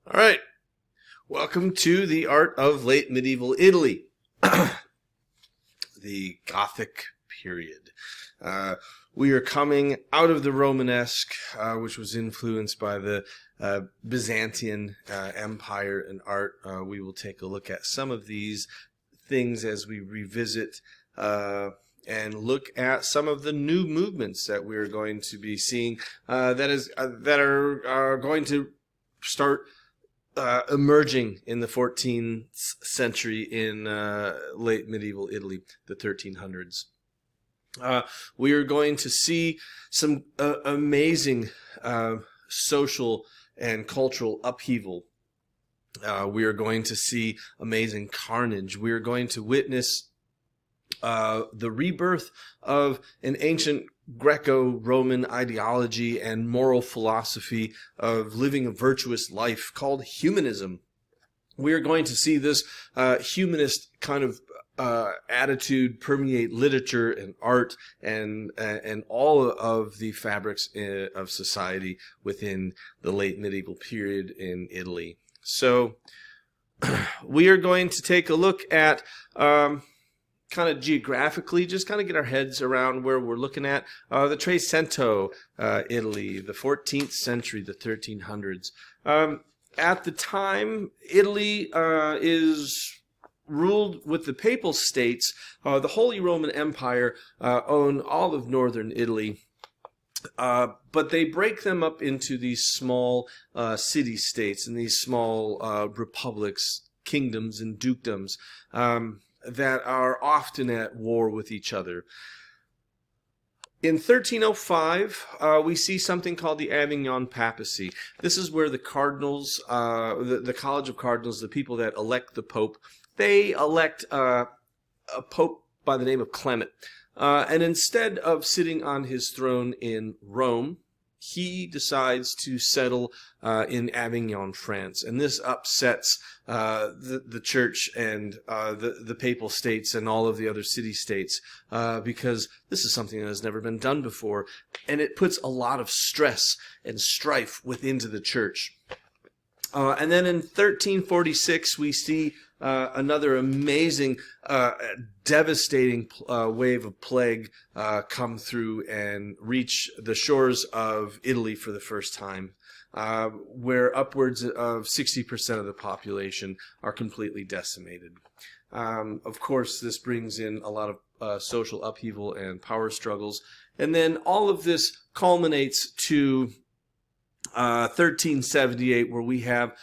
All right. Welcome to the art of late medieval Italy, the Gothic period. We are coming out of the Romanesque, which was influenced by the Byzantine Empire and art. We will take a look at some of these things as we revisit and look at some of the new movements that we're going to be seeing that are going to start emerging in the 14th century in late medieval Italy, the 1300s. We are going to see some amazing social and cultural upheaval. We are going to see amazing carnage. We are going to witness the rebirth of an ancient Greco-Roman ideology and moral philosophy of living a virtuous life called humanism. We are going to see this humanist kind of attitude permeate literature and art and all of the fabrics of society within the late medieval period in Italy. So we are going to take a look at kind of geographically, just kind of get our heads around where we're looking at. The Trecento, Italy, the 14th century, the 1300s. At the time, Italy is ruled with the Papal States. The Holy Roman Empire owned all of northern Italy. But they break them up into these small city-states and these small republics, kingdoms, and dukedoms that are often at war with each other. In 1305, we see something called the Avignon Papacy. This is where the cardinals, the College of Cardinals, the people that elect the Pope, they elect a Pope by the name of Clement. And instead of sitting on his throne in Rome, he decides to settle in Avignon, France. And this upsets the church and the Papal States and all of the other city-states because this is something that has never been done before. And it puts a lot of stress and strife within the church. And then in 1346, we see another amazing, devastating wave of plague come through and reach the shores of Italy for the first time, where upwards of 60% of the population are completely decimated. Of course, this brings in a lot of social upheaval and power struggles. And then all of this culminates to 1378, where we have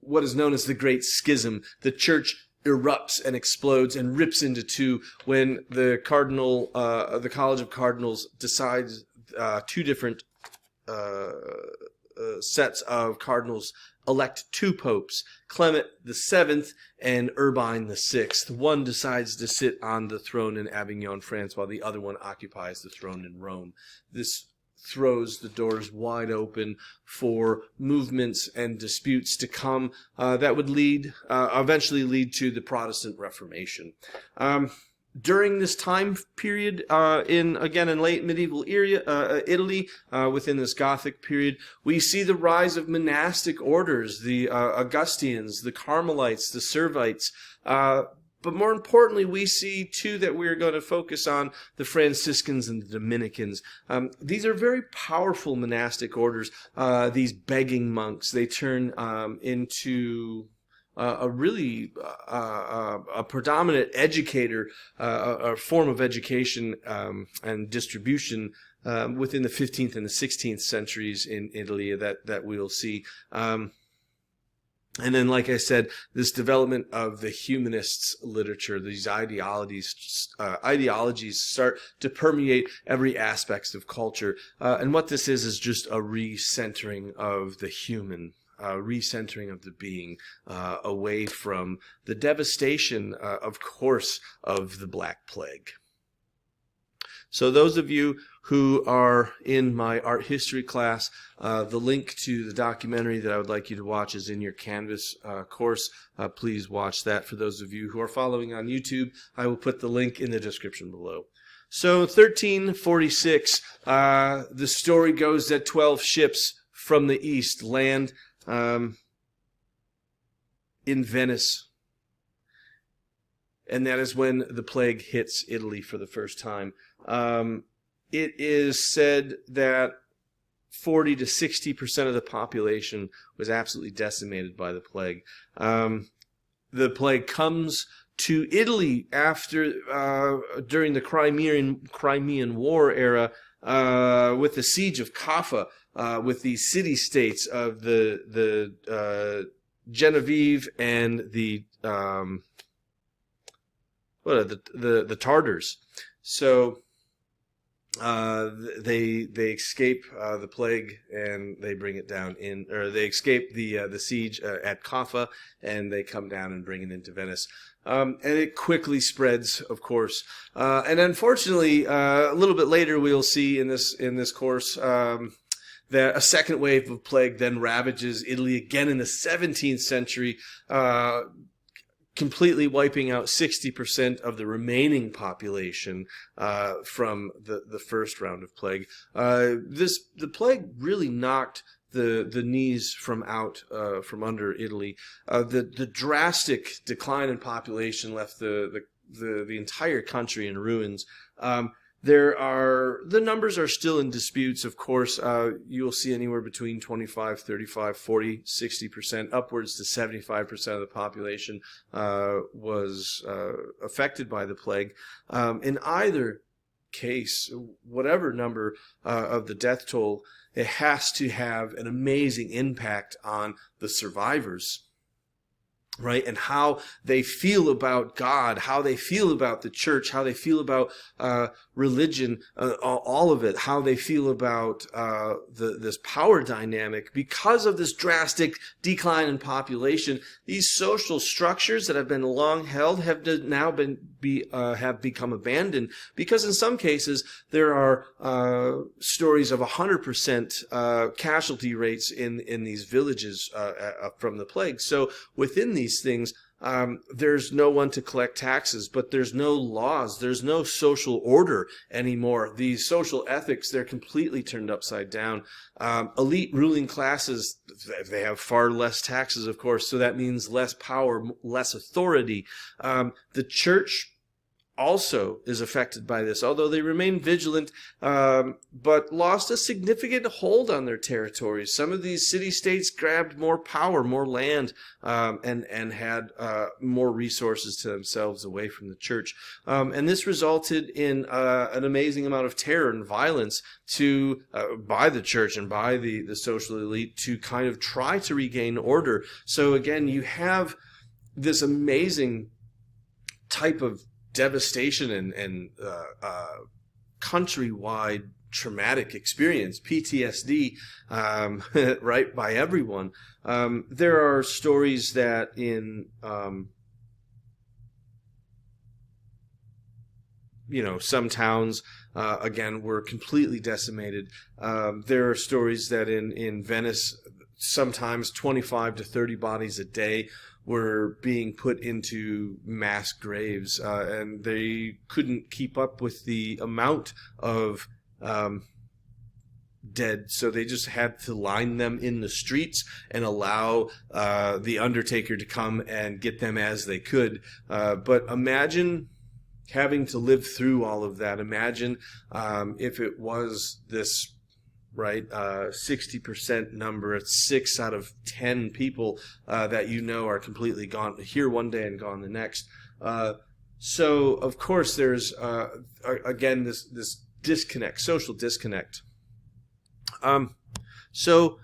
what is known as the Great Schism. The church erupts and explodes and rips into two when the College of Cardinals decides two different sets of cardinals elect two popes, Clement VII and Urban VI. One decides to sit on the throne in Avignon, France, while the other one occupies the throne in Rome. This throws the doors wide open for movements and disputes to come that would eventually lead to the Protestant Reformation. During this time period, in late medieval Italy, within this Gothic period, we see the rise of monastic orders, the Augustinians, the Carmelites, the Servites. But more importantly, we see, too, that we are going to focus on the Franciscans and the Dominicans. These are very powerful monastic orders, these begging monks. They turn into a predominant educator, a form of education and distribution within the 15th and the 16th centuries in Italy that we'll see. And then, like I said, this development of the humanists' literature, these ideologies start to permeate every aspect of culture. And what this is just a recentering of the human, recentering of the being, away from the devastation, of course, of the Black Plague. So those of you who are in my art history class, the link to the documentary that I would like you to watch is in your Canvas course. Please watch that. For those of you who are following on YouTube, I will put the link in the description below. So 1346, the story goes that 12 ships from the east land in Venice. And that is when the plague hits Italy for the first time. It is said that 40 to 60% of the population was absolutely decimated by the plague. The plague comes to Italy after during the Crimean War era with the siege of Caffa, with the city-states of the Genevieve and the Tartars. So they escape the plague and they bring it down they escape the siege at Caffa, and they come down and bring it into Venice. And it quickly spreads, of course. And unfortunately, a little bit later, we'll see in this course that a second wave of plague then ravages Italy again in the 17th century, completely wiping out 60% of the remaining population from the first round of plague. The plague really knocked the knees from under Italy. The drastic decline in population left the entire country in ruins. The numbers are still in disputes, of course. You'll see anywhere between 25, 35, 40, 60%, upwards to 75% of the population was affected by the plague. In either case, whatever number of the death toll, it has to have an amazing impact on the survivors, right? And how they feel about God, how they feel about the church, how they feel about religion, all of it, how they feel about this power dynamic. Because of this drastic decline in population, these social structures that have been long held have now have become abandoned, because in some cases there are stories of 100% casualty rates in these villages from the plague. So within these things, there's no one to collect taxes, but there's no laws, there's no social order anymore. These social ethics, they're completely turned upside down. Elite ruling classes, they have far less taxes, of course, so that means less power, less authority. The church also is affected by this, although they remain vigilant, but lost a significant hold on their territories. Some of these city-states grabbed more power, more land, and had more resources to themselves away from the church. And this resulted in an amazing amount of terror and violence by the church and by the social elite to kind of try to regain order. So again, you have this amazing type of devastation and countrywide traumatic experience, PTSD, right, by everyone. There are stories that in some towns again were completely decimated. There are stories that in Venice, sometimes 25 to 30 bodies a day were being put into mass graves, and they couldn't keep up with the amount of dead, so they just had to line them in the streets and allow the undertaker to come and get them as they could. But imagine having to live through all of that. Imagine if it was this, right, 60% number. It's 6 out of 10 people that are completely gone here one day and gone the next. So of course there's again this disconnect, social disconnect. So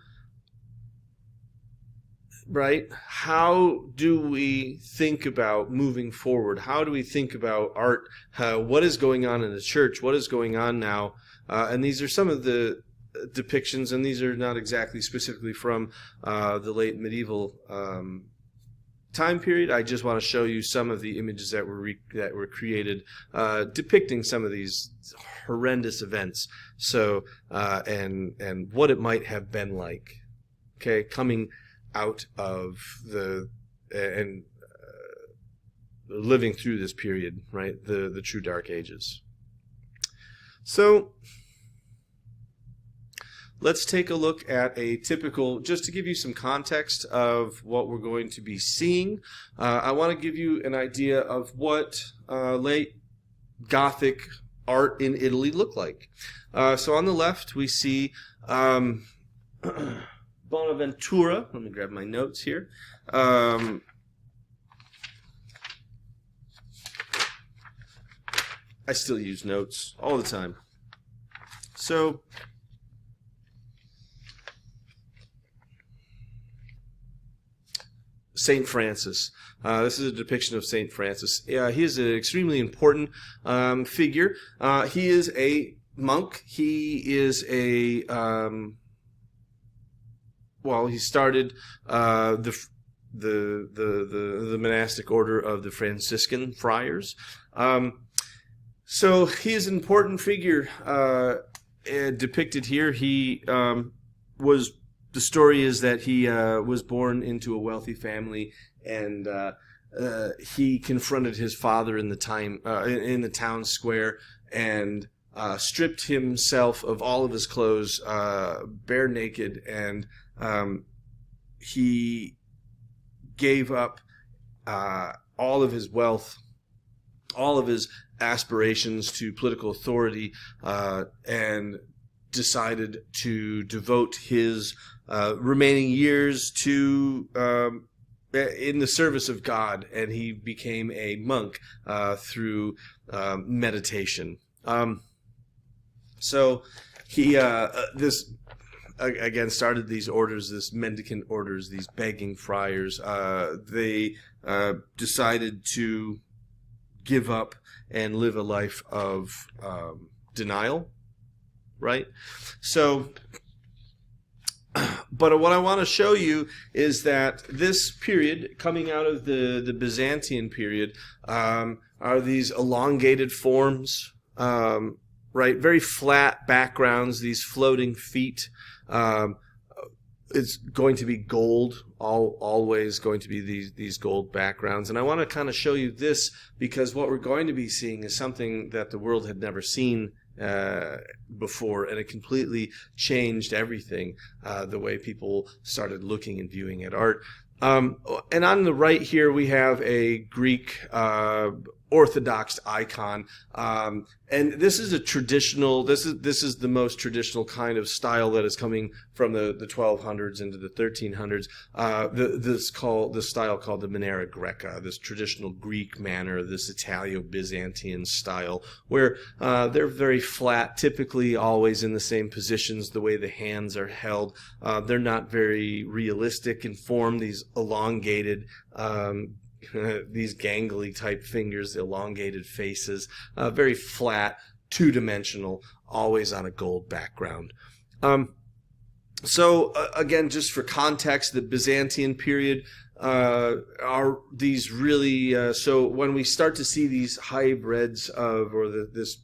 right, how do we think about moving forward? How do we think about art? What is going on in the church? What is going on now? And these are some of the depictions, and these are not exactly specifically from the late medieval time period. I just want to show you some of the images that were created depicting some of these horrendous events. So and what it might have been like, okay, coming out of living through this period, right, the true Dark Ages. So let's take a look at a typical, just to give you some context of what we're going to be seeing. I want to give you an idea of what late Gothic art in Italy looked like. So on the left, we see Bonaventura. Let me grab my notes here. I still use notes all the time. So Saint Francis. This is a depiction of Saint Francis. He is an extremely important figure. He is a monk. He is a he started the monastic order of the Franciscan friars. So he is an important figure depicted here. He was. The story is that he was born into a wealthy family, and he confronted his father in the town square and stripped himself of all of his clothes, bare naked, and he gave up all of his wealth, all of his aspirations to political authority, and decided to devote his remaining years to in the service of God, and he became a monk through meditation. So he this again started these orders, this mendicant orders, these begging friars. They decided to give up and live a life of denial. Right? So, but what I want to show you is that this period, coming out of the Byzantine period, are these elongated forms, right? Very flat backgrounds, these floating feet. It's going to be gold, always going to be these gold backgrounds. And I want to kind of show you this because what we're going to be seeing is something that the world had never seen before, and it completely changed everything, the way people started looking and viewing at art. And on the right here we have a Greek Orthodox icon, and this is a traditional. This is the most traditional kind of style that is coming from the 1200s into the 1300s. This style called the maniera greca, this traditional Greek manner, this Italo-Byzantine style, where they're very flat, typically always in the same positions. The way the hands are held, they're not very realistic in form. These elongated. These gangly type fingers, elongated faces, very flat, two-dimensional, always on a gold background. So again, just for context, the Byzantine period are these really, so when we start to see these hybrids of, or this,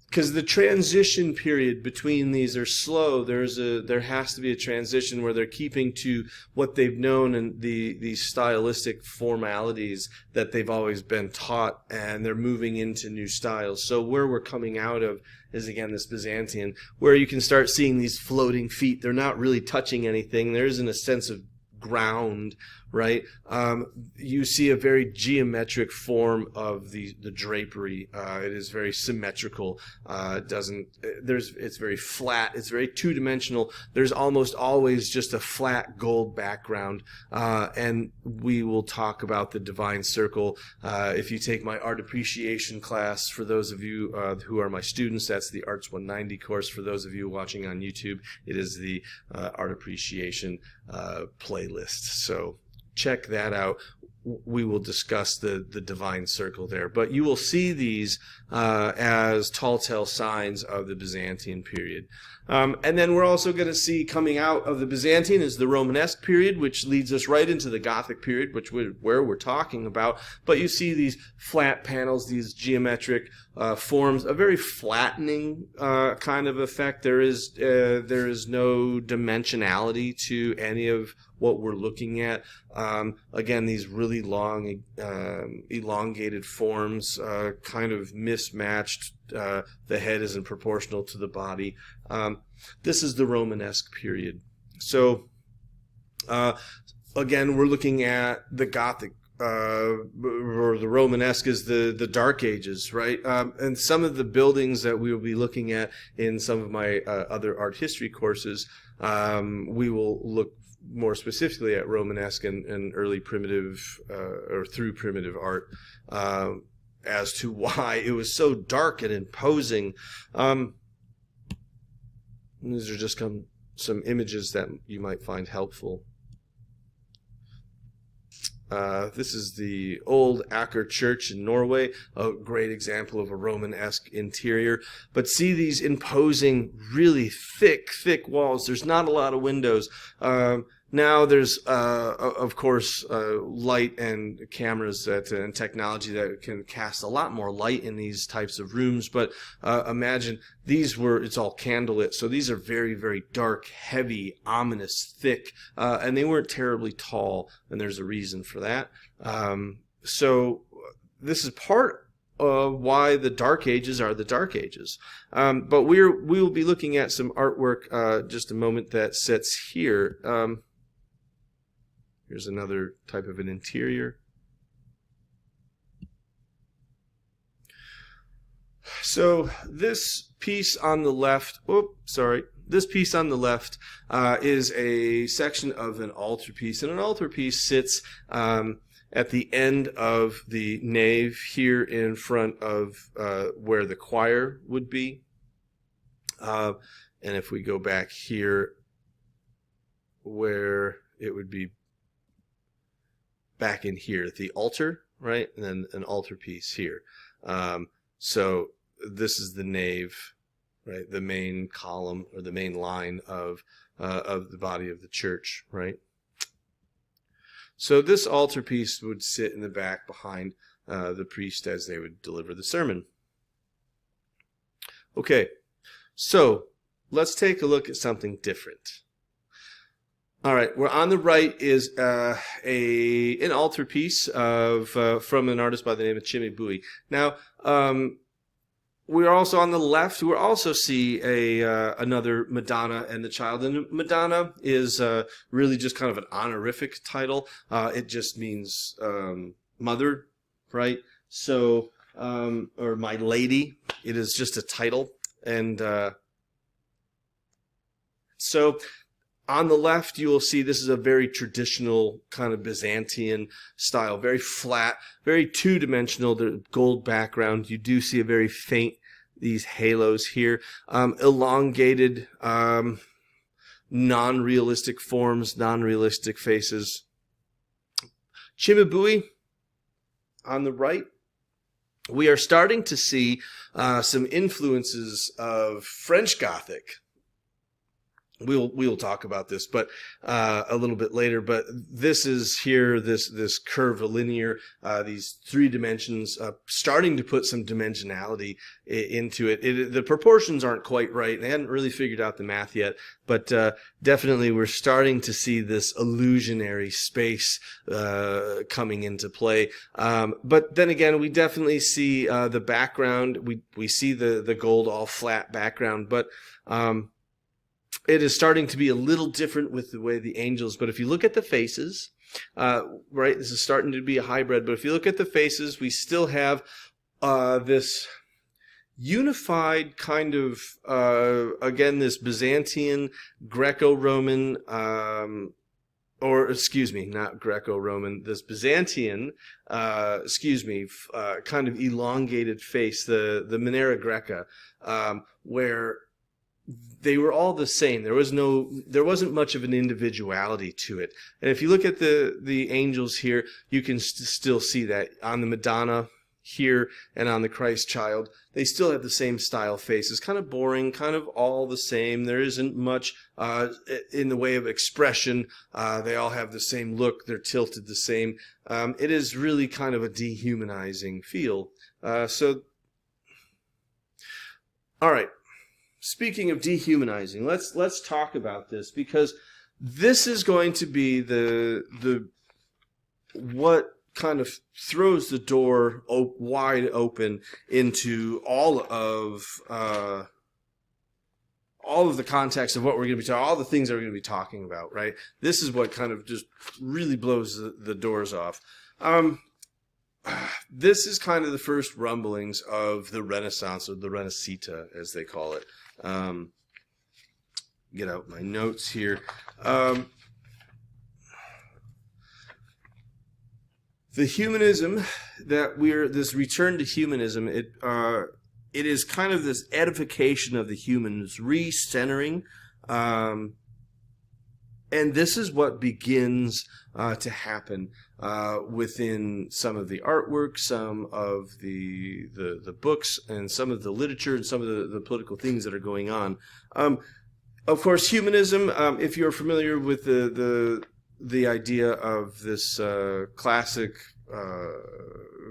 because the transition period between these are slow. There has to be a transition where they're keeping to what they've known and these stylistic formalities that they've always been taught, and they're moving into new styles. So where we're coming out of is again this Byzantine, where you can start seeing these floating feet. They're not really touching anything. There isn't a sense of ground, right? You see a very geometric form of the drapery. It is very symmetrical. It's very flat. It's very two-dimensional. There's almost always just a flat gold background. And we will talk about the divine circle. If you take my art appreciation class, for those of you who are my students, that's the Arts 190 course. For those of you watching on YouTube, it is the art appreciation playlist. So check that out. We will discuss the divine circle there. But you will see these as telltale signs of the Byzantine period. And then we're also going to see coming out of the Byzantine is the Romanesque period, which leads us right into the Gothic period, where we're talking about. But you see these flat panels, these geometric forms, a very flattening kind of effect. There is no dimensionality to any of what we're looking at. Again, these really long, elongated forms, kind of mismatched. The head isn't proportional to the body. This is the Romanesque period. So, again, we're looking at the Gothic, or the Romanesque is the Dark Ages, right? And some of the buildings that we will be looking at in some of my other art history courses, we will look more specifically at Romanesque and early primitive, or through primitive art, as to why it was so dark and imposing. These are just some images that you might find helpful. This is the old Aker Church in Norway, a great example of a Romanesque interior. But see these imposing, really thick walls. There's not a lot of windows. Now there's, of course, light and cameras and technology that can cast a lot more light in these types of rooms. But imagine it's all candlelit. So these are very, very dark, heavy, ominous, thick, and they weren't terribly tall. And there's a reason for that. So this is part of why the Dark Ages are the Dark Ages. But we will be looking at some artwork just a moment that sits here. Here's another type of an interior. So this piece on the left, this piece on the left is a section of an altarpiece. And an altarpiece sits at the end of the nave here in front of where the choir would be. And if we go back here, where it would be back in here, the altar, right? And then an altarpiece here. So this is the nave, right? The main column or the main line of the body of the church, right? So this altarpiece would sit in the back behind the priest as they would deliver the sermon. Okay, so let's take a look at something different. All right, we're on the right is an altarpiece from an artist by the name of Cimabue. Now, we're also on the left. We'll also see another Madonna and the Child. And Madonna is really just kind of an honorific title. It just means mother, right? So, or my lady. It is just a title, and so. On the left, you will see this is a very traditional kind of Byzantine style, very flat, very two-dimensional, the gold background. You do see a very faint, these halos here, elongated, non-realistic forms, non-realistic faces. Cimabue, on the right, we are starting to see some influences of French Gothic. We'll talk about this, but a little bit later. But this is here, this curvilinear, these three dimensions, starting to put some dimensionality into it. The proportions aren't quite right. They hadn't really figured out the math yet, but definitely we're starting to see this illusionary space coming into play. But then again, we definitely see the background. We see the gold all flat background, but it is starting to be a little different with the way the angels, but if you look at the faces, right, this is starting to be a hybrid, but if you look at the faces, we still have this unified kind of, again, this Byzantine, Greco-Roman, not Greco-Roman, this Byzantine, kind of elongated face, the Manera Greca, where they were all the same. There wasn't much of an individuality to it. And if you look at the angels here, you can still see that on the Madonna here and on the Christ child. They still have the same style faces, kind of boring, kind of all the same. There isn't much in the way of expression. They all have the same look. They're tilted the same. It is really kind of a dehumanizing feel. All right. Speaking of dehumanizing, let's talk about this, because this is going to be the what kind of throws the door wide open into all of the context of what we're going to be talking, all the things that we're going to be talking about, right? This is what kind of just really blows the doors off. This is kind of the first rumblings of the Renaissance, or the Renascita, as they call it. Get out my notes here. The humanism this return to humanism, it is kind of this edification of the humans, re-centering, and this is what begins to happen within some of the artwork, some of the books, and some of the literature, and some of the political things that are going on. Of course, humanism, if you're familiar with the idea of this classic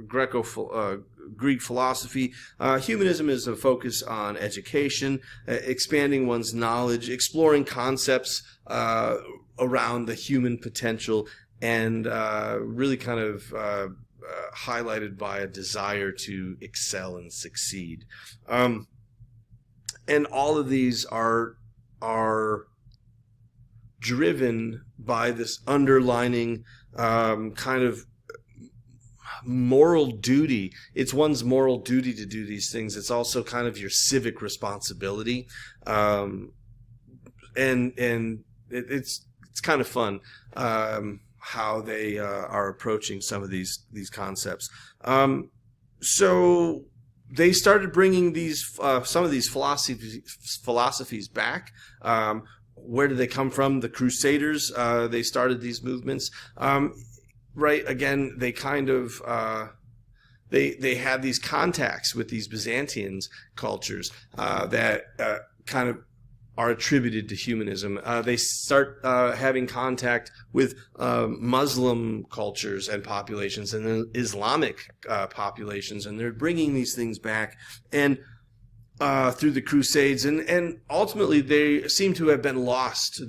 Greek philosophy, humanism is a focus on education, expanding one's knowledge, exploring concepts around the human potential, and really kind of highlighted by a desire to excel and succeed. And all of these are driven by this underlining kind of moral duty. It's one's moral duty to do these things. It's also kind of your civic responsibility, and it's kind of fun how they are approaching some of these concepts. So they started bringing some of these philosophies back. Where did they come from? The Crusaders. They started these movements. Right. Again, they kind of they had these contacts with these Byzantine cultures that kind of are attributed to humanism. They start having contact with Muslim cultures and populations, and then Islamic populations, and they're bringing these things back and through the Crusades, and ultimately they seem to have been lost.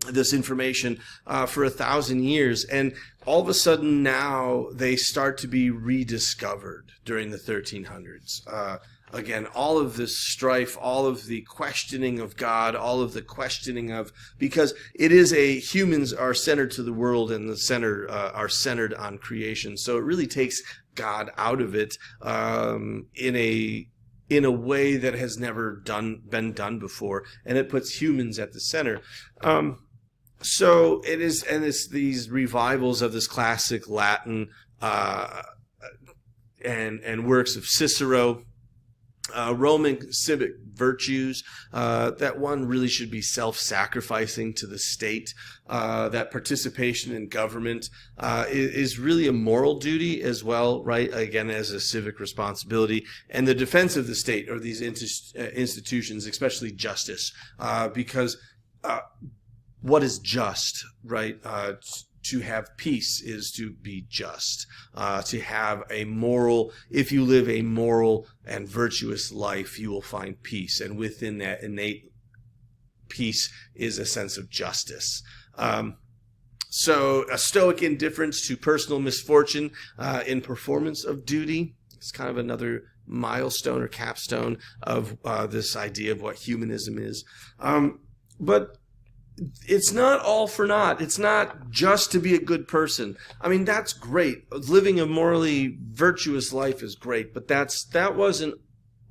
This information for 1,000 years, and all of a sudden now they start to be rediscovered during the 1300s. Again, all of this strife, all of the questioning of God, all of the questioning of, because it is humans are centered to the world, and the center are centered on creation. So it really takes God out of it in a way that has never been done before, and it puts humans at the center. So it is, and it's these revivals of this classic Latin and works of Cicero, Roman civic virtues, that one really should be self-sacrificing to the state, that participation in government is really a moral duty as well, right? Again, as a civic responsibility, and the defense of the state or these institutions, especially justice, because what is just, right? To have peace is to be just. To have a moral, if you live a moral and virtuous life, you will find peace. And within that innate peace is a sense of justice. So a stoic indifference to personal misfortune in performance of duty is kind of another milestone or capstone of this idea of what humanism is. But it's not all for naught. It's not just to be a good person. I mean, that's great. Living a morally virtuous life is great, but that wasn't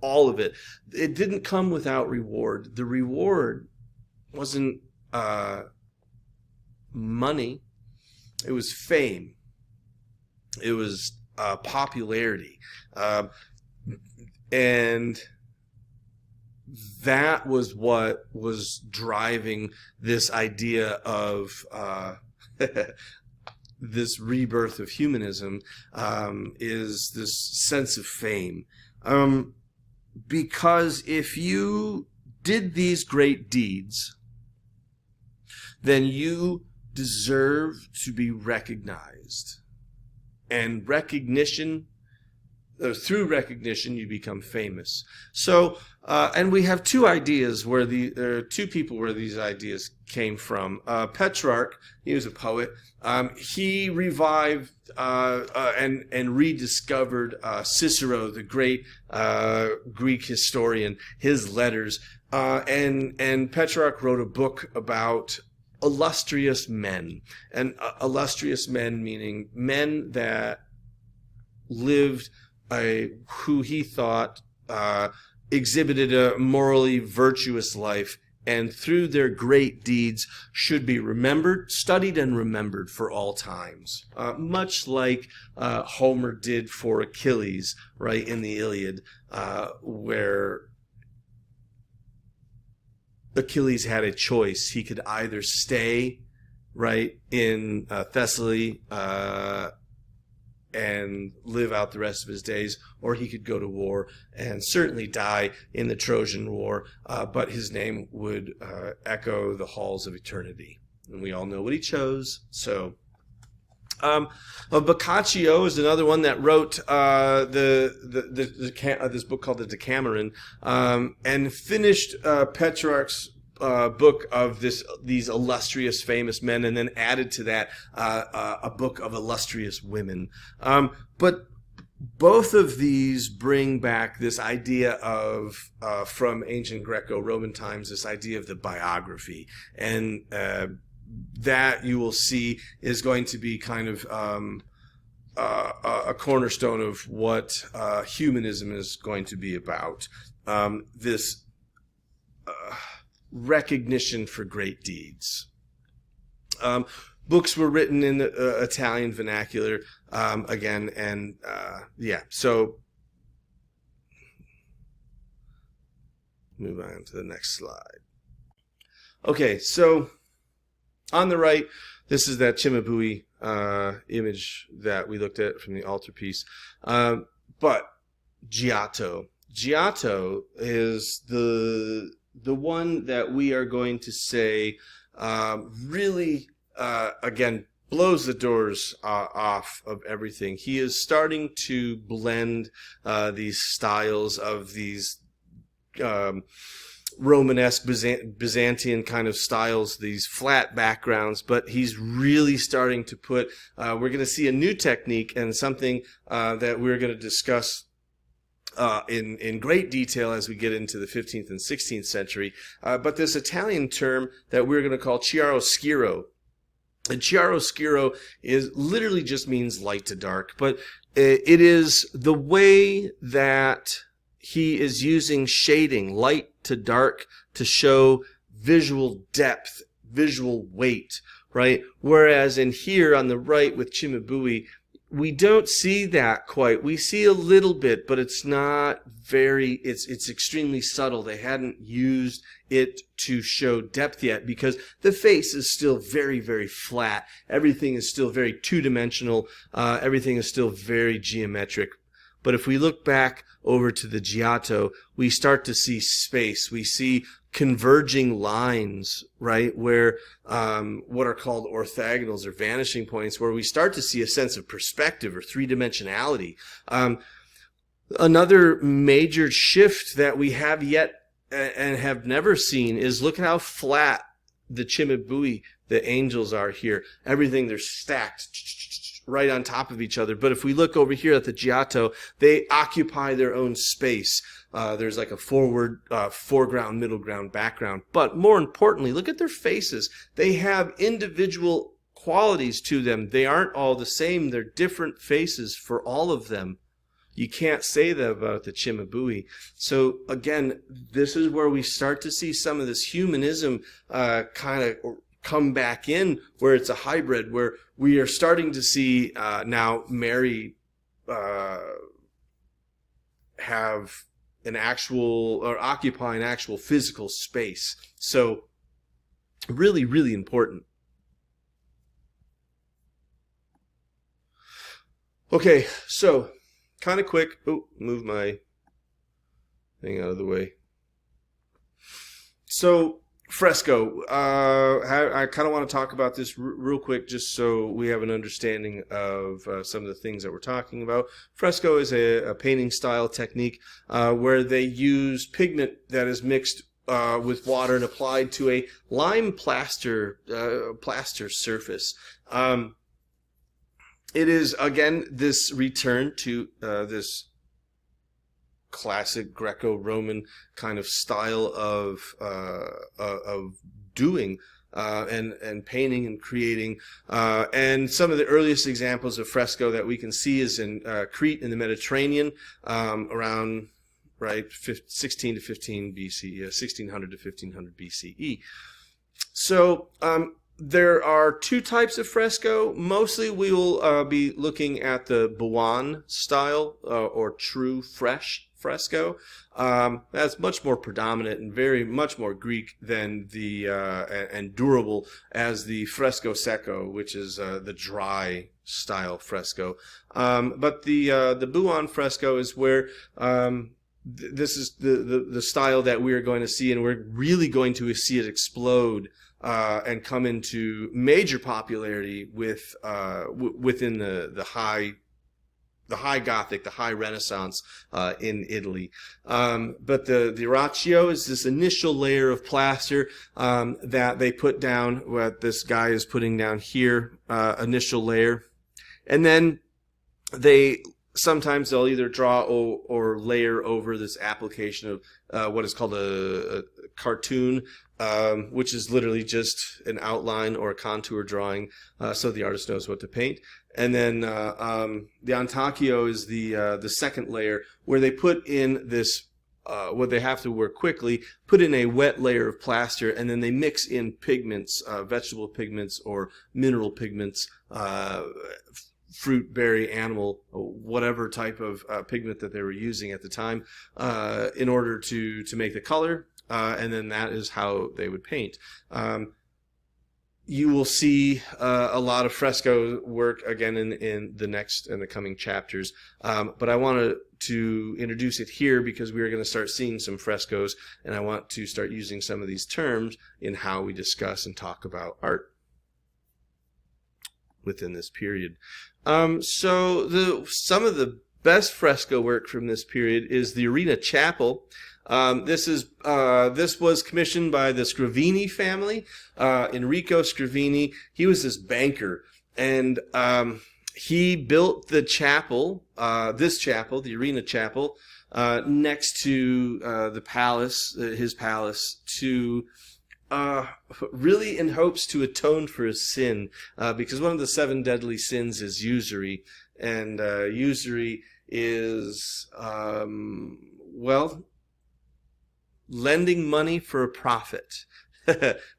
all of it. It didn't come without reward. The reward wasn't money. It was fame. It was popularity. And that was what was driving this idea of this rebirth of humanism, is this sense of fame. Because if you did these great deeds, then you deserve to be recognized. And recognition through recognition, you become famous. So, and we have two ideas where there are two people where these ideas came from. Petrarch, he was a poet. He revived and rediscovered Cicero, the great Greek historian, his letters. And Petrarch wrote a book about illustrious men. And illustrious men meaning men that lived who he thought exhibited a morally virtuous life, and through their great deeds should be remembered, studied, and remembered for all times. Much like Homer did for Achilles, right, in the Iliad, where Achilles had a choice. He could either stay, right, in Thessaly, and live out the rest of his days, or he could go to war and certainly die in the Trojan War, but his name would echo the halls of eternity. And we all know what he chose. So, Boccaccio is another one that wrote this book called the Decameron, and finished Petrarch's book of these illustrious famous men, and then added to that a book of illustrious women. But both of these bring back this idea of from ancient Greco-Roman times, this idea of the biography, and that you will see is going to be kind of a cornerstone of what humanism is going to be about. This recognition for great deeds. Books were written in the Italian vernacular, again, and yeah, so move on to the next slide. Okay, so on the right, this is that Cimabue image that we looked at from the altarpiece. But Giotto is the one that we are going to say really, again, blows the doors off of everything. He is starting to blend these styles of these Romanesque, Byzantine kind of styles, these flat backgrounds, but he's really starting to put, we're going to see a new technique and something that we're going to discuss in great detail as we get into the 15th and 16th century, but this Italian term that we're going to call chiaroscuro. And chiaroscuro literally just means light to dark, but it is the way that he is using shading, light to dark, to show visual depth, visual weight, right? Whereas in here on the right with Cimabue, we don't see that quite. We see a little bit, but it's not very, it's extremely subtle. They hadn't used it to show depth yet because the face is still very, very flat. Everything is still very two-dimensional. Everything is still very geometric. But if we look back over to the Giotto, we start to see space. We see converging lines, right, where what are called orthogonals or vanishing points, where we start to see a sense of perspective or three-dimensionality. Another major shift that we have yet and have never seen is look at how flat the Cimabue, the angels are here. Everything, they're stacked right on top of each other. But if we look over here at the Giotto, they occupy their own space. There's like a foreground, middle ground, background. But more importantly, look at their faces. They have individual qualities to them. They aren't all the same. They're different faces for all of them. You can't say that about the Cimabue. So again, this is where we start to see some of this humanism kind of come back in, where it's a hybrid, where we are starting to see now Mary have an actual, or occupy an actual physical space. So really, really important. Okay, so kind of quick. Oh, move my thing out of the way. So Fresco. I kind of want to talk about this real quick, just so we have an understanding of some of the things that we're talking about. Fresco is a painting style technique where they use pigment that is mixed with water and applied to a lime plaster surface. It is, again, this return to this classic Greco-Roman kind of style of doing and painting and creating. And some of the earliest examples of fresco that we can see is in Crete in the Mediterranean, around 16 to 15 BCE, 1600 to 1500 BCE. So there are two types of fresco. Mostly we will be looking at the Buon style or true fresh fresco. That's much more predominant and very much more Greek than the and durable as the fresco secco, which is the dry style fresco. But the Buon fresco is where this is the style that we are going to see, and we're really going to see it explode and come into major popularity with within the high Gothic, the high Renaissance in Italy. But the Iraccio is this initial layer of plaster that they put down, what this guy is putting down here, initial layer. And then sometimes they'll either draw or layer over this application of what is called a cartoon, which is literally just an outline or a contour drawing, so the artist knows what to paint. And then the Antacchio is the second layer, where they put in this what they have to work quickly, put in a wet layer of plaster, and then they mix in pigments, vegetable pigments or mineral pigments, fruit, berry, animal, whatever type of pigment that they were using at the time, in order to make the color, and then that is how they would paint. You will see a lot of fresco work again in the coming chapters, but I wanted to introduce it here because we are going to start seeing some frescoes, and I want to start using some of these terms in how we discuss and talk about art within this period. So some of the best fresco work from this period is the Arena Chapel. This was commissioned by the Scrivini family. Enrico Scrivini, he was this banker, and he built the chapel, this chapel, the Arena Chapel, next to the palace, his palace, to really in hopes to atone for his sin, because one of the 7 deadly sins is usury, and usury is lending money for a profit.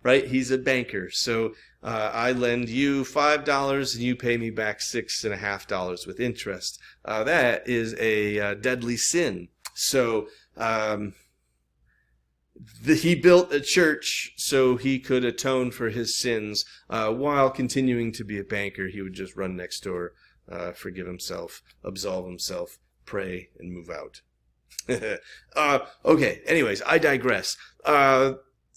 Right? He's a banker, so I lend you $5 and you pay me back $6.50 with interest. That is a deadly sin. So he built a church so he could atone for his sins, while continuing to be a banker. He would just run next door, forgive himself, absolve himself, pray, and move out. Okay, anyways, I digress.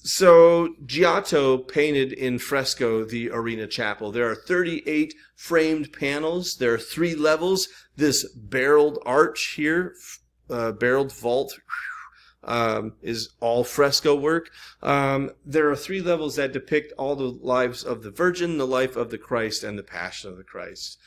So Giotto painted in fresco the Arena Chapel. There are 38 framed panels. There are 3 levels. This barreled arch here, barreled vault, is all fresco work. There are 3 levels that depict all the lives of the Virgin, the life of the Christ, and the Passion of the Christ.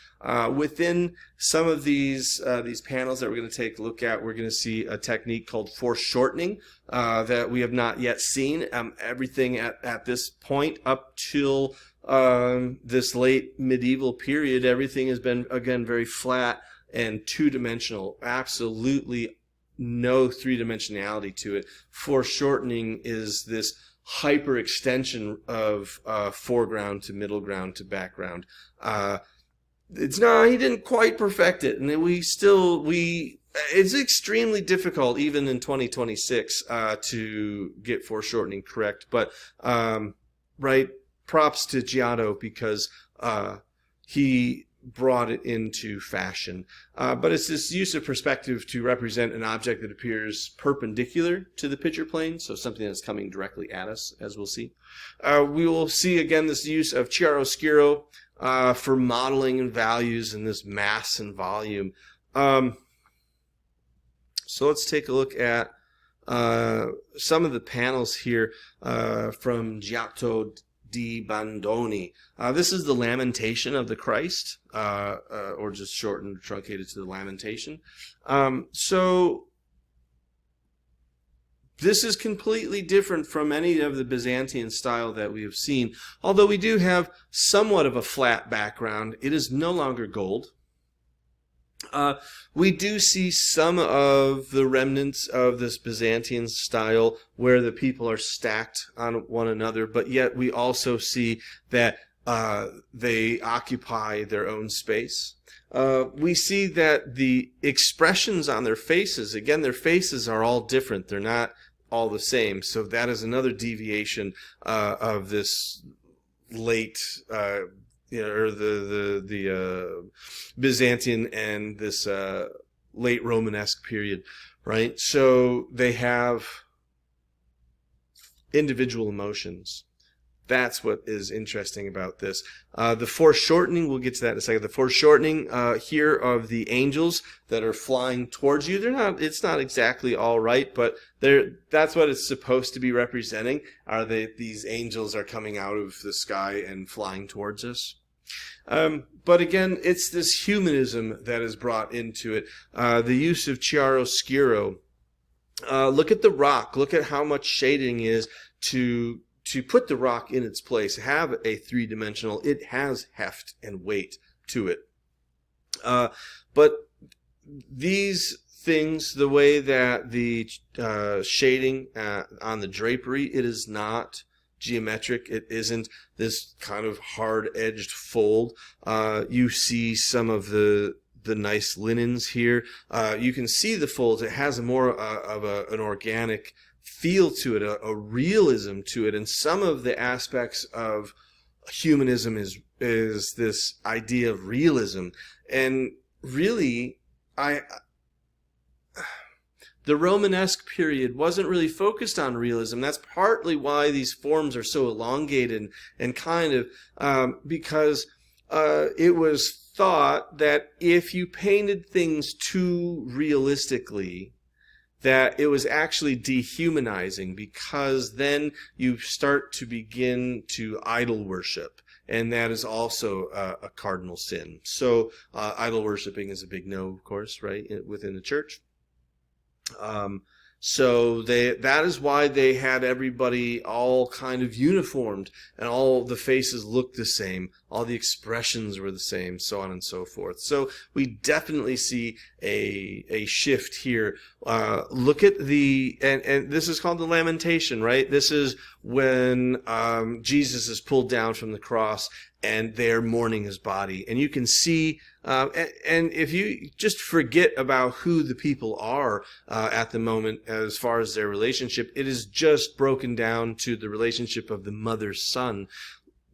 Within some of these panels that we're going to take a look at, we're going to see a technique called foreshortening that we have not yet seen. Everything at this point up till this late medieval period, everything has been, again, very flat and two-dimensional. Absolutely no three-dimensionality to it. Foreshortening is this hyper-extension of foreground to middle ground to background. He didn't quite perfect it, and it's extremely difficult even in 2026 to get foreshortening correct. But props to Giotto, because he brought it into fashion. But it's this use of perspective to represent an object that appears perpendicular to the picture plane, so something that's coming directly at us, as we'll see. We will see again this use of chiaroscuro for modeling and values and this mass and volume. So let's take a look at some of the panels here from Giotto di Bandoni. This is the Lamentation of the Christ, or just shortened, truncated to the Lamentation. So this is completely different from any of the Byzantine style that we have seen. Although we do have somewhat of a flat background, it is no longer gold. We do see some of the remnants of this Byzantine style where the people are stacked on one another, but yet we also see that they occupy their own space. We see that the expressions on their faces, again, their faces are all different. They're not all the same. So that is another deviation of this late or the Byzantine and this late Romanesque period, right? So they have individual emotions. That's what is interesting about this. The foreshortening, we'll get to that in a second. The foreshortening here of the angels that are flying towards you, it's not exactly all right, but that's what it's supposed to be representing. These angels are coming out of the sky and flying towards us. But again, it's this humanism that is brought into it. The use of chiaroscuro. Look at the rock. Look at how much shading is to put the rock in its place. Have a three-dimensional. It has heft and weight to it. But these things, the way that the shading on the drapery, it is not geometric. It isn't this kind of hard-edged fold. You see some of the nice linens here. You can see the folds. It has more of an organic feel to it, a realism to it, and some of the aspects of humanism is this idea of realism. And really, the Romanesque period wasn't really focused on realism. That's partly why these forms are so elongated and kind of because it was thought that if you painted things too realistically, that it was actually dehumanizing, because then you start to begin to idol worship. And that is also a cardinal sin. So idol worshiping is a big no, of course, right, within the church. So that is why they had everybody all kind of uniformed, and all the faces looked the same, all the expressions were the same, so on and so forth. So we definitely see a shift here. Look at and this is called the Lamentation, right? This is when Jesus is pulled down from the cross and they're mourning his body. And you can see, and if you just forget about who the people are at the moment as far as their relationship, it is just broken down to the relationship of the mother-son.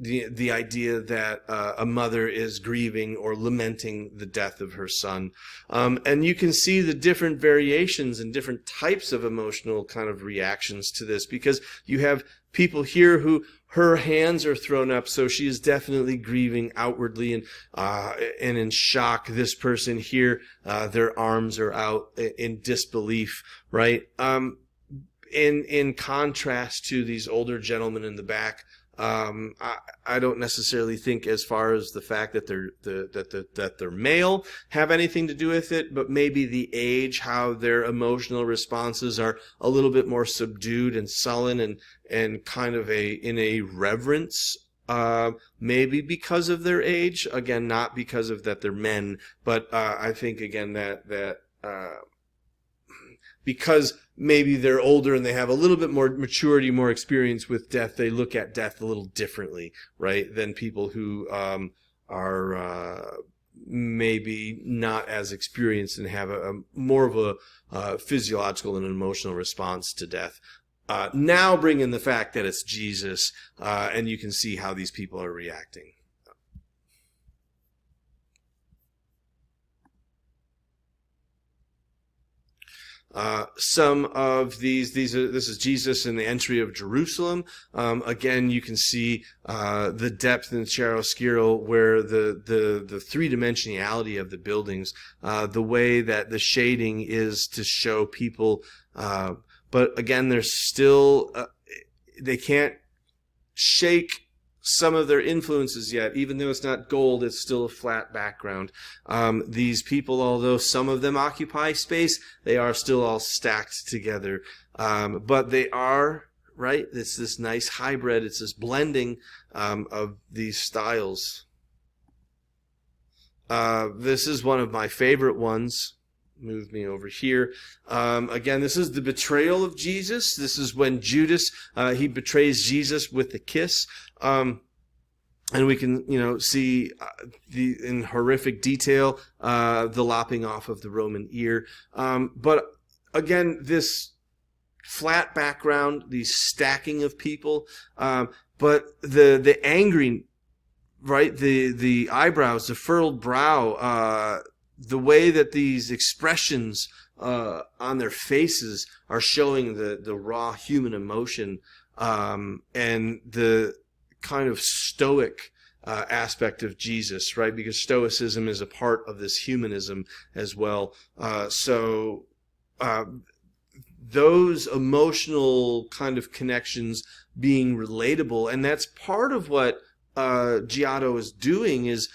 The idea that a mother is grieving or lamenting the death of her son. And you can see the different variations and different types of emotional kind of reactions to this, because you have people here who her hands are thrown up, so she is definitely grieving outwardly and in shock. This person here, their arms are out in disbelief, right? In contrast to these older gentlemen in the back, I don't necessarily think, as far as the fact that they're male, have anything to do with it, but maybe the age, how their emotional responses are a little bit more subdued and sullen and kind of in a reverence, maybe because of their age. Again, not because of that they're men, but I think again that because maybe they're older and they have a little bit more maturity, more experience with death, they look at death a little differently, right, than people who are maybe not as experienced and have a more of a physiological and emotional response to death. Now bring in the fact that it's Jesus, and you can see how these people are reacting. Some of this is Jesus in the entry of Jerusalem. Again, you can see the depth in chiaroscuro, where the three-dimensionality of the buildings, the way that the shading is to show people. But again, there's still, they can't shake some of their influences yet. Even though it's not gold, it's still a flat background. These people, although some of them occupy space, they are still all stacked together. But they are, right? It's this nice hybrid. It's this blending of these styles. This is one of my favorite ones. Move me over here. Again, this is the betrayal of Jesus. This is when Judas, he betrays Jesus with a kiss. And we can, see in horrific detail the lopping off of the Roman ear. But again, this flat background, the stacking of people, but the angry, right? The eyebrows, the furrowed brow, the way that these expressions on their faces are showing the raw human emotion, and the kind of stoic aspect of Jesus, right? Because Stoicism is a part of this humanism as well. So those emotional kind of connections being relatable, and that's part of what Giotto is doing, is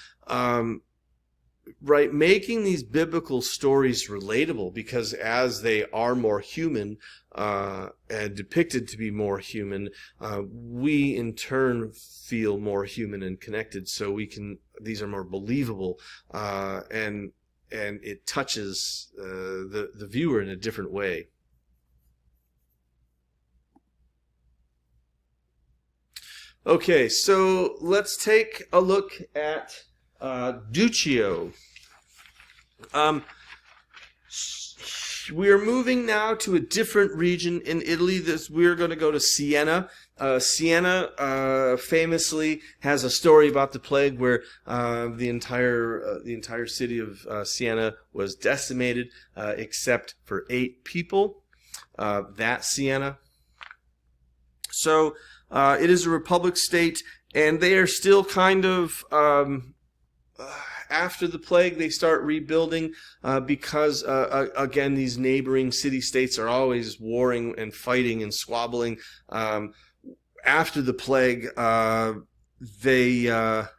right, making these biblical stories relatable, because as they are more human and depicted to be more human, we in turn feel more human and connected. So these are more believable, and it touches the viewer in a different way. Okay, so let's take a look at Duccio. We are moving now to a different region in Italy. We're going to go to Siena. Siena famously has a story about the plague where the entire city of Siena was decimated, except for 8 people. That Siena. So it is a republic state, and they are still kind of after the plague, they start rebuilding because, again, these neighboring city-states are always warring and fighting and squabbling. After the plague, they are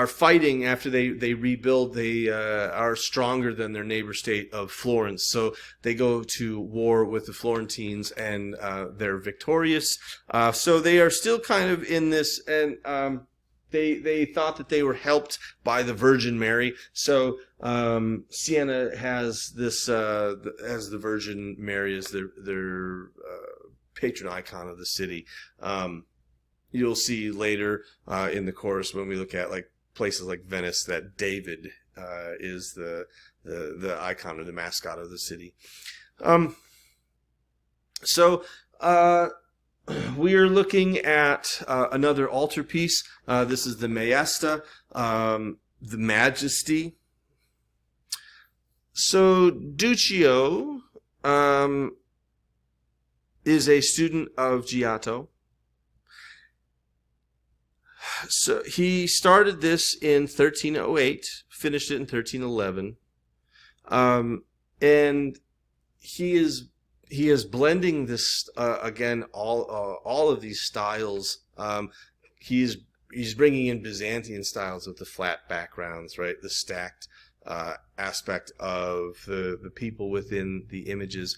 fighting. After they rebuild, they are stronger than their neighbor state of Florence. So they go to war with the Florentines, and they're victorious. So they are still kind of in this, and they thought that they were helped by the Virgin Mary. So Siena has this as the Virgin Mary as their patron icon of the city. You'll see later in the course when we look at like places like Venice that David is the icon or the mascot of the city. So we are looking at another altarpiece. This is the Maesta, the Majesty. So Duccio is a student of Giotto. So he started this in 1308, finished it in 1311, and he is blending this again all of these styles. He's bringing in Byzantine styles with the flat backgrounds, right? The stacked aspect of the people within the images.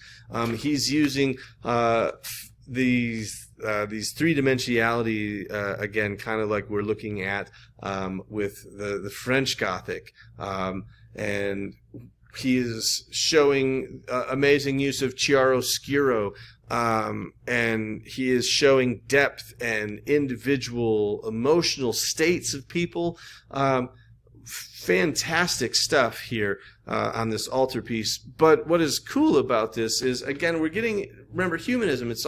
He's using these three-dimensionality again, kind of like we're looking at with the French Gothic, and he is showing amazing use of chiaroscuro, and he is showing depth and individual emotional states of people. Fantastic stuff here on this altarpiece. But what is cool about this is, again, remember, humanism. It's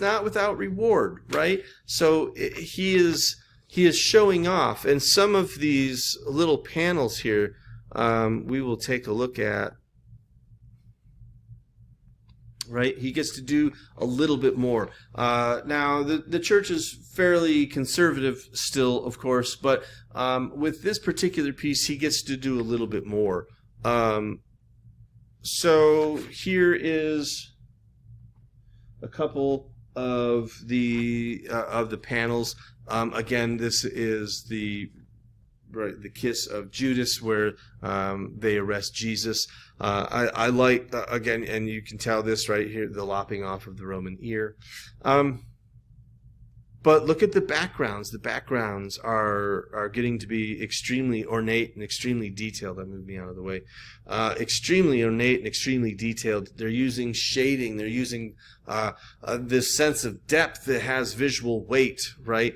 not without reward, right? So he is showing off, and some of these little panels here we will take a look at. Right, he gets to do a little bit more. Now, the church is fairly conservative still, of course, but with this particular piece, he gets to do a little bit more. So here is a couple of the panels. Again, this is the kiss of Judas, where they arrest Jesus. I like, again, and you can tell this right here, the lopping off of the Roman ear. But look at the backgrounds. The backgrounds are getting to be extremely ornate and extremely detailed. That moved me out of the way. Extremely ornate and extremely detailed. They're using shading. They're using this sense of depth that has visual weight, right?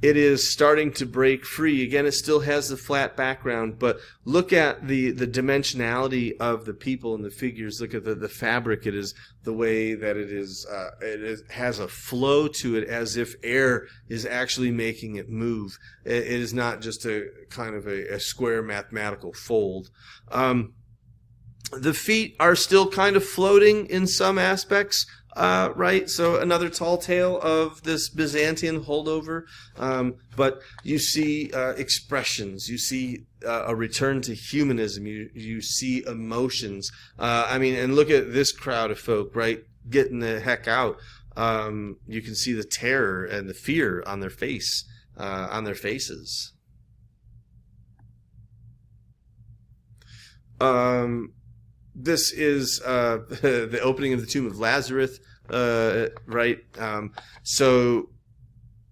It is starting to break free. Again, it still has the flat background, but look at the dimensionality of the people and the figures. Look at the fabric. It is the way that it has a flow to it, as if air is actually making it move. It is not just a kind of a square mathematical fold. The feet are still kind of floating in some aspects. Right, so another tall tale of this Byzantine holdover, but you see expressions, you see a return to humanism, you see emotions. And look at this crowd of folk, right, getting the heck out. You can see the terror and the fear on their faces. This is the opening of the tomb of Lazarus, right? So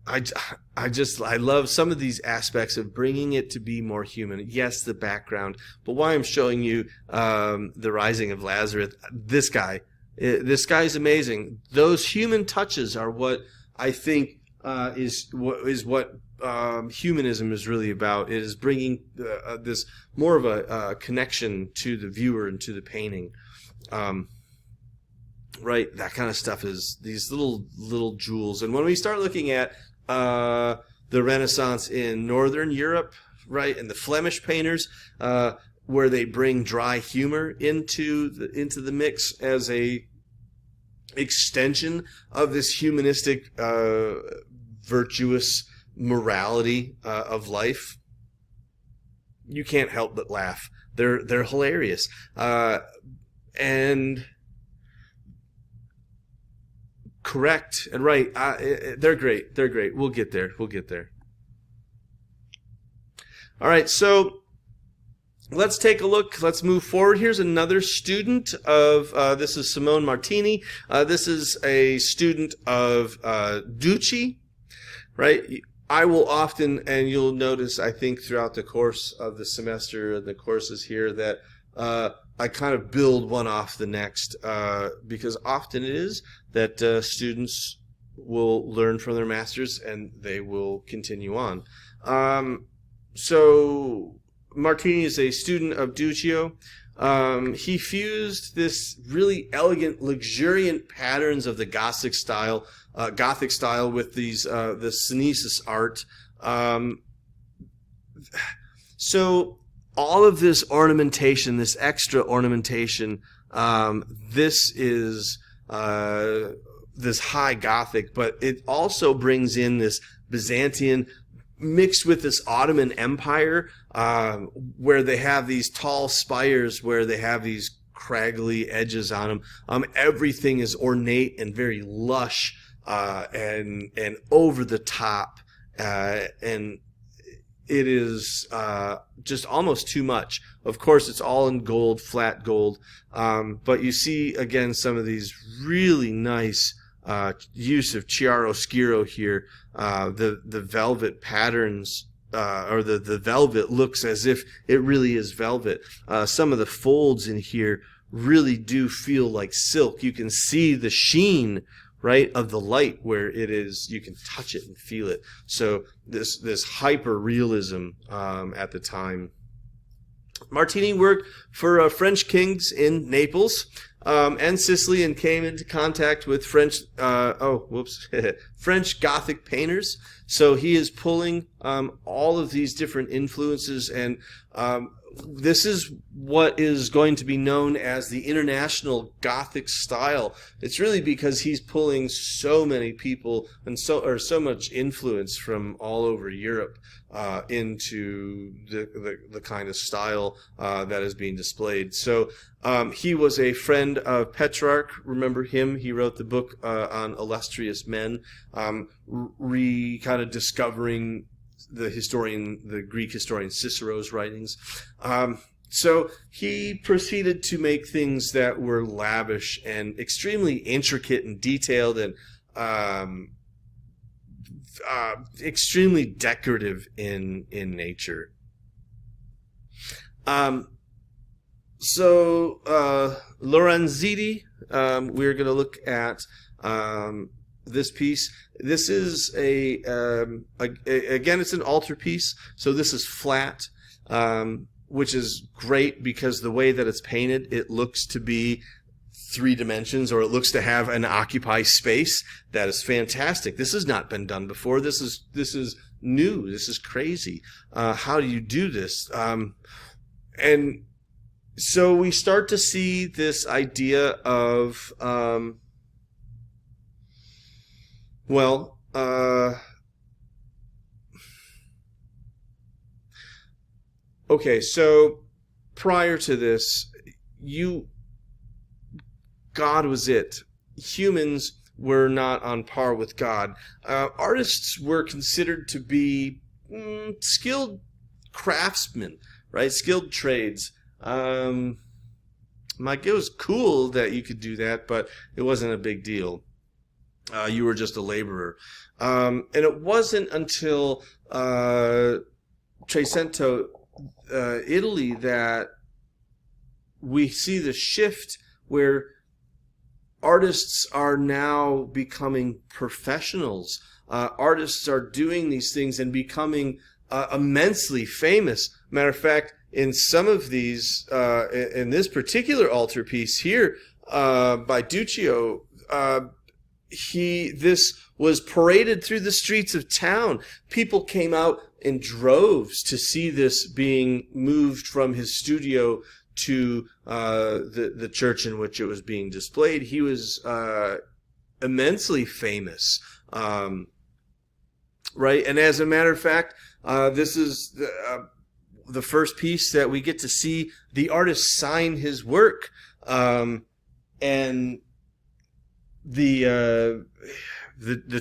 I love some of these aspects of bringing it to be more human. Yes, the background, but why I'm showing you the rising of Lazarus, this guy's amazing. Those human touches are what I think is what humanism is really about. It is bringing this more of a connection to the viewer and to the painting. Right, that kind of stuff is these little jewels. And when we start looking at the Renaissance in Northern Europe, right, and the Flemish painters, where they bring dry humor into the mix as a extension of this humanistic, virtuous morality of life, you can't help but laugh. They're hilarious, and correct and right. They're great. They're great. We'll get there. All right, so let's take a look. Let's move forward. Here's another student of, this is Simone Martini. This is a student of Ducci, right? I will often, and you'll notice, I think, throughout the course of the semester, the courses here, that I kind of build one off the next, because often it is that students will learn from their masters and they will continue on. So Martini is a student of Duccio. He fused this really elegant, luxuriant patterns of the Gothic style with these the Synesis art. So all of this ornamentation, this extra ornamentation, this is this high Gothic, but it also brings in this Byzantine mixed with this Ottoman Empire, where they have these tall spires, where they have these craggly edges on them. Everything is ornate and very lush, and over the top, and it is just almost too much. Of course, it's all in gold, flat gold, but you see again some of these really nice use of chiaroscuro here. The velvet patterns, or the velvet looks as if it really is velvet. Some of the folds in here really do feel like silk. You can see the sheen, right, of the light where it is. You can touch it and feel it. So this hyper realism at the time. Martini worked for French kings in Naples and Sicily, and came into contact with French Gothic painters. So he is pulling all of these different influences, and this is what is going to be known as the International Gothic style. It's really because he's pulling so many people and so much influence from all over Europe into the kind of style that is being displayed. So he was a friend of Petrarch. Remember him? He wrote the book on illustrious men, kind of discovering the Greek historian Cicero's writings. So he proceeded to make things that were lavish and extremely intricate and detailed and extremely decorative in nature. Lorenzetti, we're going to look at this piece. This is again, it's an altarpiece, so this is flat, which is great because the way that it's painted, it looks to be 3 dimensions, or it looks to have an occupied space. That is fantastic. This has not been done before. This is new. This is crazy. How do you do this? And so we start to see this idea of okay, so prior to this, God was it. Humans were not on par with God. Artists were considered to be skilled craftsmen, right? Skilled trades. Like, it was cool that you could do that, but it wasn't a big deal. You were just a laborer. And it wasn't until Trecento, Italy, that we see the shift where artists are now becoming professionals. Artists are doing these things and becoming immensely famous. Matter of fact, in some of these, in this particular altarpiece here by Duccio, this was paraded through the streets of town. People came out in droves to see this being moved from his studio to the church in which it was being displayed. He was immensely famous, right? And as a matter of fact, this is the first piece that we get to see the artist sign his work, and the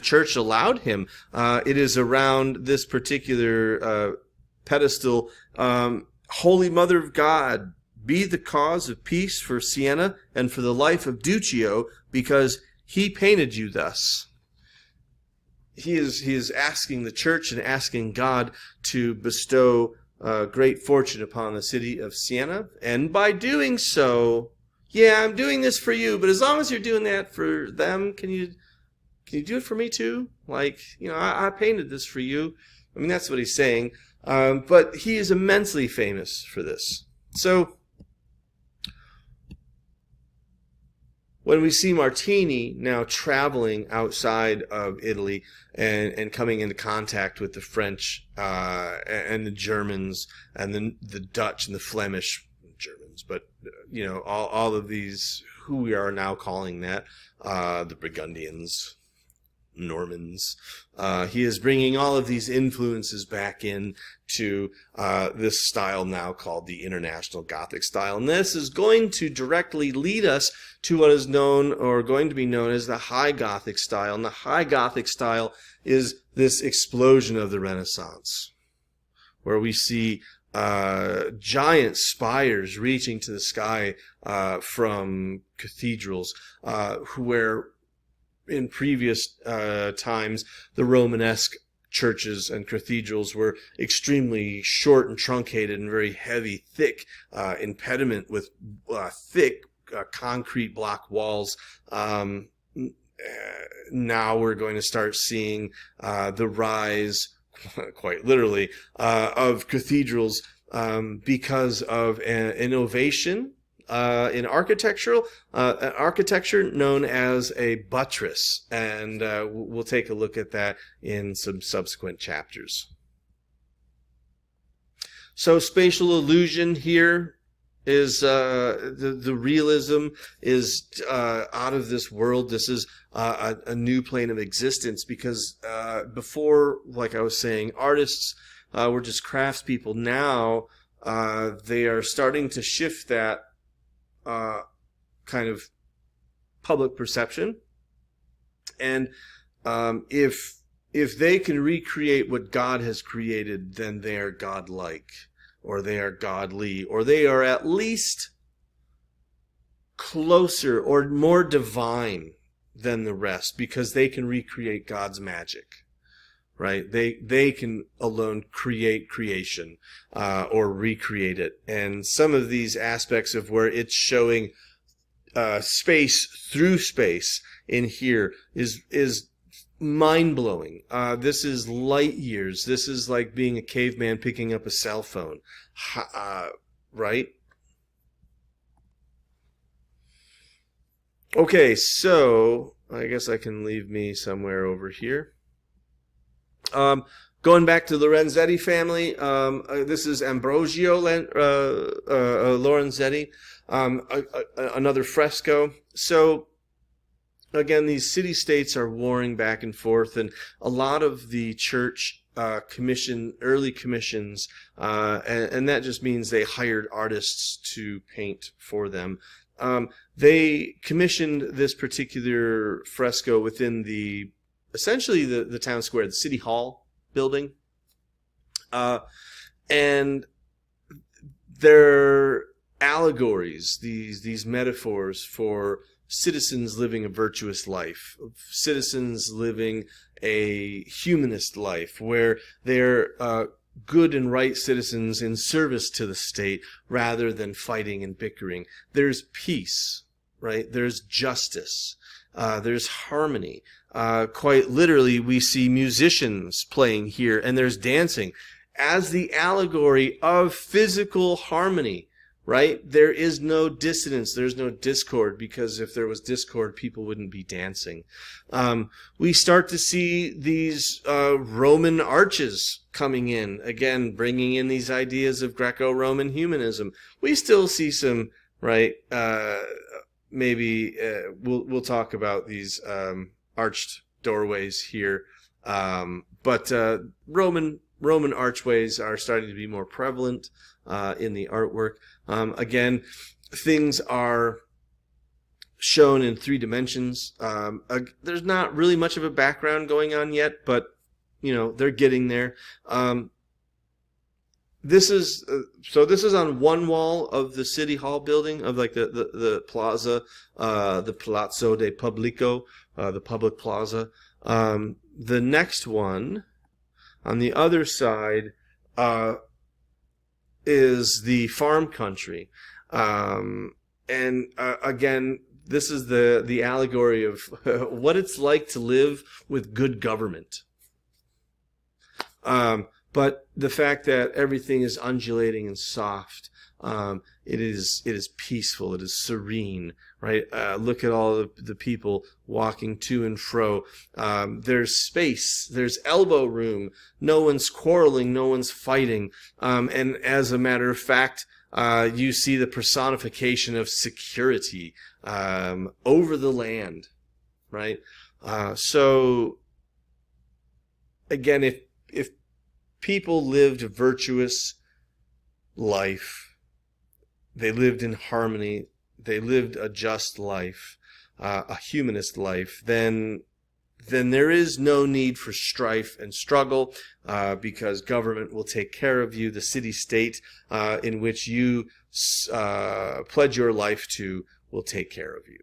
church allowed him. It is around this particular pedestal. Holy Mother of God, be the cause of peace for Siena and for the life of Duccio, because he painted you thus. He is asking the church and asking God to bestow great fortune upon the city of Siena, and by doing so, yeah, I'm doing this for you, but as long as you're doing that for them, can you do it for me too? Like, I painted this for you. I mean, that's what he's saying. But he is immensely famous for this. So when we see Martini now traveling outside of Italy and coming into contact with the French and the Germans and the Dutch and the Flemish Germans, but all of these, who we are now calling that, the Burgundians, Normans. He is bringing all of these influences back in to this style now called the International Gothic style. And this is going to directly lead us to what is known, or going to be known, as the High Gothic style. And the High Gothic style is this explosion of the Renaissance, where we see giant spires reaching to the sky from cathedrals, where in previous times the Romanesque churches and cathedrals were extremely short and truncated and very heavy, thick impediment with thick concrete block walls. Now we're going to start seeing the rise, quite literally, of cathedrals because of an innovation in architecture known as a buttress, and we'll take a look at that in some subsequent chapters. So spatial illusion here is the realism is out of this world. This is a new plane of existence, because before, like I was saying, artists were just craftspeople. Now they are starting to shift that kind of public perception, and if they can recreate what God has created, then they are godlike, or they are godly, or they are at least closer or more divine than the rest, because they can recreate God's magic, right? They can alone create creation or recreate it. And some of these aspects of where it's showing space through space in here is mind-blowing. This is light years. This is like being a caveman picking up a cell phone, right? Okay, so I guess I can leave me somewhere over here. Going back to Lorenzetti family, this is Ambrogio Lorenzetti, another fresco. So again, these city-states are warring back and forth, and a lot of the church early commissions, and that just means they hired artists to paint for them. They commissioned this particular fresco within essentially the town square, the city hall building, and they're allegories, these metaphors for citizens living a virtuous life, citizens living a humanist life, where they're good and right citizens in service to the state rather than fighting and bickering. There's peace, right? There's justice. There's harmony. Quite literally, we see musicians playing here, and there's dancing as the allegory of physical harmony. Right? There is no dissonance. There's no discord, because if there was discord, people wouldn't be dancing. We start to see these Roman arches coming in, again, bringing in these ideas of Greco-Roman humanism. We still see some, right? Maybe we'll talk about these arched doorways here, but Roman archways are starting to be more prevalent in the artwork. Again, things are shown in 3 dimensions. There's not really much of a background going on yet, but they're getting there. This is on one wall of the city hall building, of like the plaza, the Palazzo de Pubblico, the public plaza. The next one on the other side is the farm country. Again, this is the allegory of what it's like to live with good government. But the fact that everything is undulating and soft, it is peaceful, it is serene, right? Look at all the people walking to and fro. There's space, there's elbow room, no one's quarreling, no one's fighting. And as a matter of fact, you see the personification of security over the land, right? So, again, if people lived a virtuous life, they lived in harmony, they lived a just life, a humanist life, then there is no need for strife and struggle, because government will take care of you. The city-state in which you pledge your life to will take care of you.